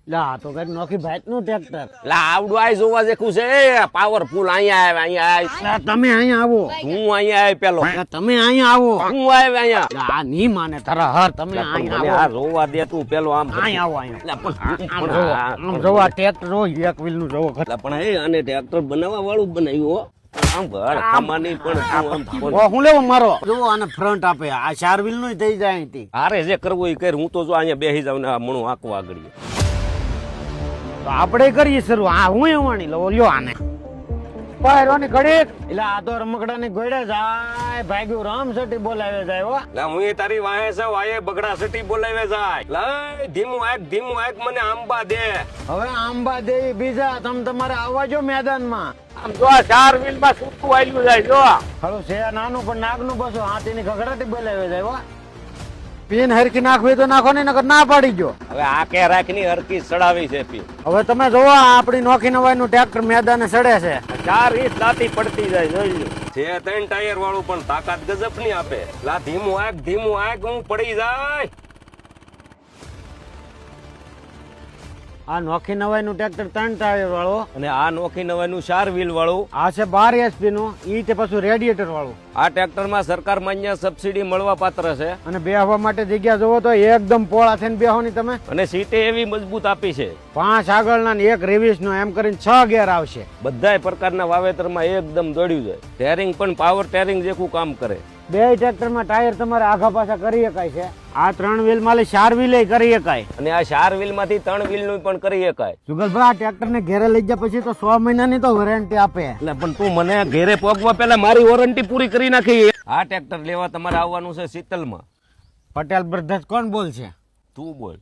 લા તો કઈક નોખી ભાઈ નું ટ્રેક્ટર. લા આવડું આય જોવા જેખું છે પાવરફુલ. અહીંયા આવ લા તમે અહીંયા આવો. હું અહીંયા આવ પેલો. લા તમે અહીંયા આવો. હું આવ અહીંયા. લા આ ની માને તારા હર તમે અહીંયા મને આવો. આ જોવા દે તું પેલો આમ. અહીંયા આવો અહીંયા. લા પણ આમ જોવો આમ જોવો આ ટ્રેક્ટર જો એક વ્હીલ નું જોવો. લા પણ એ આને ટ્રેક્ટર બનાવવા વાળું બનાવ્યું હો. આમ ઘર કમાની પણ તું આમ ઓ હું લેવો મારો જોવો આને ફ્રન્ટ આપે આ 4 વ્હીલ નું થઈ જાય અહીંથી. હારે જે કરવું એ કર. હું તો જો અહીંયા બેસી જાઉં ને આ મણું આંકવા આગળ. તો આપણે કરીએ શરૂ. આ હું એવાણી લો લ્યો આને પાયરોની ઘડી. એટલે આ તો રમકડા ની ઘોડે જાય ભાગ્યું રામ સટી બોલાવે જાય હો. લા હું તારી વાહે છે વાહે બગડા સટી બોલાવે જાય. લા ધીમું આંક મને આંબા દે. હવે આંબા દેવી બીજા તમે તમારે આવવા જો મેદાનમાં. આમ જો આ 4 વ્હીલ માં સૂતું આલ્યું જાય જો. હળું છે નાનું પણ નાગનું બસો હાથીની ઘગડાટી બોલાવે જાય હો. પીન હરકી નાખવી તો નાખો ને નકર ના પાડી ગયો. હવે આ કે રાખની હરકી સડાવી છે પી. હવે તમે જોવો આપણી નોખી નવાઈ નું ટ્રેક્ટર મેદાને સડે છે. 4 ઇંચ દાંતી પડતી જાય જોઈ લો. છે 3 ટાયર વાળું પણ તાકાત ગજબ ની આપે. લા ધીમું આંક હું પડી જાય. આ નોખી નવાઈ નું ટ્રેક્ટર 3 ટાયર વાળો અને આ નોખી નવાનું 4 વ્હીલ વાળું. આ છે 12 HP નું ઈ તે પાછું રેડિએટર વાળું. આ ટ્રેક્ટર માં સરકાર માન્ય સબસિડી મળવા પાત્ર છે. અને બેહવા માટે જગ્યા જોવો તો એકદમ પોળા થઈને બેહો ની તમે. અને સીટે એવી મજબૂત આપી છે. 5 આગળના ને 1 રિવર્સ નો એમ કરીને 6 ગેર આવશે. બધાય પ્રકારના વાવેતરમાં એકદમ દોડ્યું જાય. ટેરિંગ પણ પાવર ટેરિંગ જેવું કામ કરે. બે ટ્રેક્ટર માં ટાયર તમારે આઘા પાછા કરી શકાય છે. આ 3 વ્હીલ માં 4 વ્હીલ કરી શકાય. અને આ 4 વ્હીલ માંથી 3 વ્હીલ નું પણ કરી શકાય. જુગલભાઈ આ ટ્રેક્ટર ને ઘેરે લઈ ગયા પછી તો 6 મહિનાની તો વોરંટી આપે. એટલે પણ તું મને ઘેરે પહોંચવા પહેલા મારી વોરંટી પૂરી કરી નાખી. આ ટ્રેક્ટર લેવા તમારે આવવાનું છે શીતલમાં. પટેલ બ્રધર્સ કોણ બોલ છે? તું બોલ.